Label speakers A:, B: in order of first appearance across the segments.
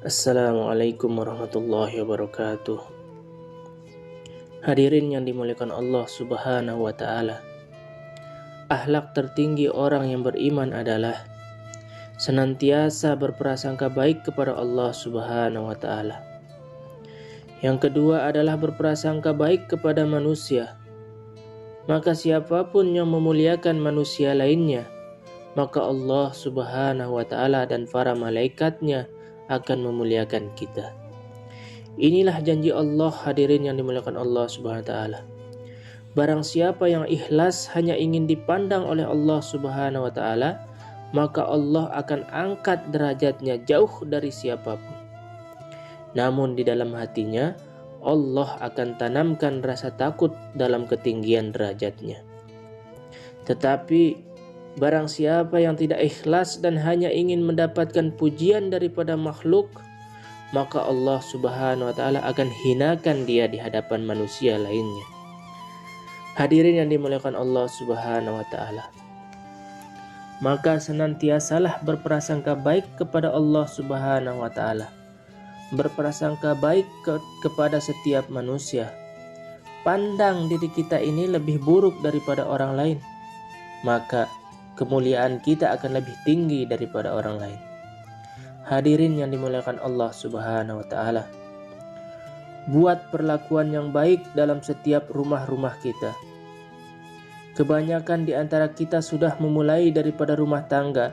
A: Assalamualaikum warahmatullahi wabarakatuh. Hadirin yang dimuliakan Allah Subhanahu wa taala. Akhlak tertinggi orang yang beriman adalah senantiasa berprasangka baik kepada Allah Subhanahu wa taala. Yang kedua adalah berprasangka baik kepada manusia. Maka siapapun yang memuliakan manusia lainnya, maka Allah Subhanahu wa taala dan para malaikatnya akan memuliakan kita. Inilah janji Allah, hadirin yang dimuliakan Allah Subhanahu wa taala. Barang siapa yang ikhlas hanya ingin dipandang oleh Allah Subhanahu wa taala, maka Allah akan angkat derajatnya jauh dari siapapun. Namun di dalam hatinya Allah akan tanamkan rasa takut dalam ketinggian derajatnya. Tetapi barang siapa yang tidak ikhlas dan hanya ingin mendapatkan pujian daripada makhluk, maka Allah Subhanahu wa taala akan hinakan dia di hadapan manusia lainnya. Hadirin yang dimuliakan Allah Subhanahu wa taala. Maka senantiasalah berprasangka baik kepada Allah Subhanahu wa taala. Berprasangka baik kepada setiap manusia. Pandang diri kita ini lebih buruk daripada orang lain, maka kemuliaan kita akan lebih tinggi daripada orang lain. Hadirin yang dimuliakan Allah Subhanahu wa taala. Buat perlakuan yang baik dalam setiap rumah-rumah kita. Kebanyakan di antara kita sudah memulai daripada rumah tangga.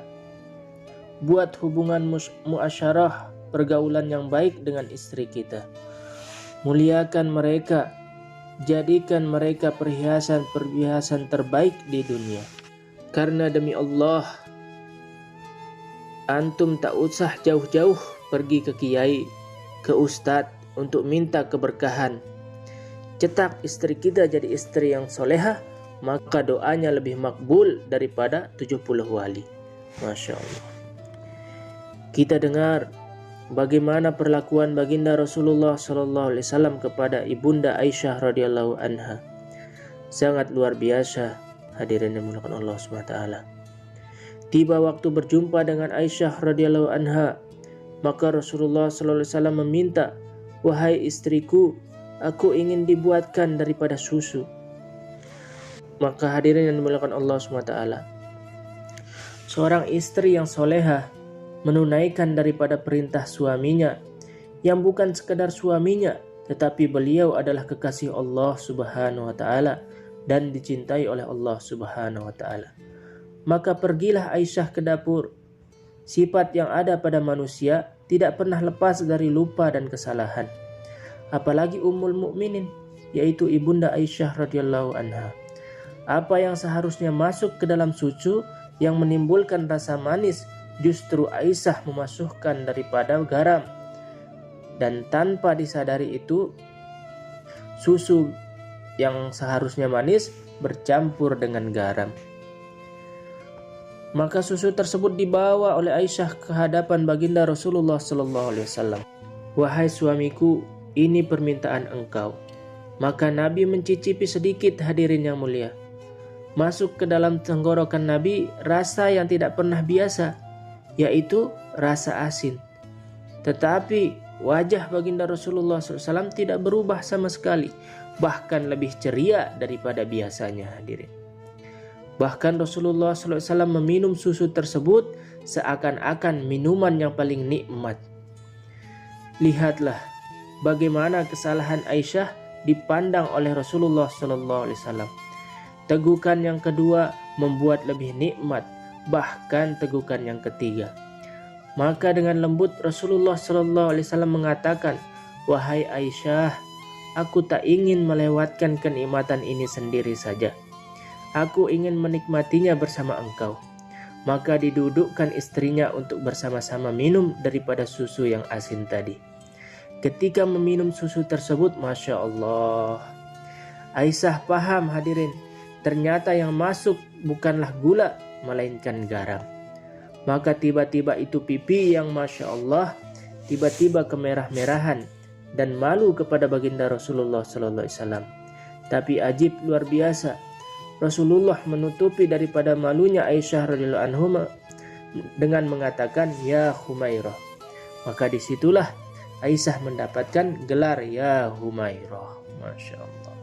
A: Buat hubungan muasyarah, pergaulan yang baik dengan istri kita. Muliakan mereka, jadikan mereka perhiasan terbaik di dunia. Karena demi Allah, antum tak usah jauh-jauh pergi ke kiai, ke ustadz untuk minta keberkahan. Cetak istri kita jadi istri yang solehah, maka doanya lebih makbul daripada 70 wali. Masya Allah. Kita dengar bagaimana perlakuan baginda Rasulullah SAW kepada ibunda Aisyah radhiyallahu anha. Sangat luar biasa, hadirin yang dimuliakan Allah SWT. Tiba waktu berjumpa dengan Aisyah radhiyallahu anha, maka Rasulullah SAW meminta, "Wahai istriku, aku ingin dibuatkan daripada susu." Maka hadirin yang dimuliakan Allah SWT, seorang istri yang solehah menunaikan daripada perintah suaminya, yang bukan sekedar suaminya, tetapi beliau adalah kekasih Allah Subhanahu wa taala dan dicintai oleh Allah Subhanahu wa taala. Maka pergilah Aisyah ke dapur. Sifat yang ada pada manusia tidak pernah lepas dari lupa dan kesalahan. Apalagi Ummul Mukminin, yaitu ibunda Aisyah radhiyallahu anha. Apa yang seharusnya masuk ke dalam susu yang menimbulkan rasa manis, justru Aisyah memasukkan daripada garam. Dan tanpa disadari itu, susu yang seharusnya manis bercampur dengan garam. Maka susu tersebut dibawa oleh Aisyah ke hadapan baginda Rasulullah SAW. "Wahai suamiku, ini permintaan engkau." Maka Nabi mencicipi sedikit, hadirin yang mulia. Masuk ke dalam tenggorokan Nabi rasa yang tidak pernah biasa, yaitu rasa asin. Tetapi wajah baginda Rasulullah SAW tidak berubah sama sekali, bahkan lebih ceria daripada biasanya, hadirin. Bahkan Rasulullah SAW meminum susu tersebut seakan-akan minuman yang paling nikmat. Lihatlah bagaimana kesalahan Aisyah dipandang oleh Rasulullah SAW. Tegukan yang kedua membuat lebih nikmat, bahkan tegukan yang ketiga. Maka dengan lembut Rasulullah SAW mengatakan, "Wahai Aisyah, aku tak ingin melewatkan kenikmatan ini sendiri saja. Aku ingin menikmatinya bersama engkau." Maka didudukkan istrinya untuk bersama-sama minum daripada susu yang asin tadi. Ketika meminum susu tersebut, Masya Allah, Aisyah paham, hadirin, ternyata yang masuk bukanlah gula, melainkan garam. Maka tiba-tiba itu pipi yang Masya Allah tiba-tiba kemerah-merahan dan malu kepada baginda Rasulullah SAW. Tapi ajib luar biasa, Rasulullah menutupi daripada malunya Aisyah radhiyallahu anha dengan mengatakan, "Ya Humairah." Maka disitulah Aisyah mendapatkan gelar ya Humairah. Masya Allah.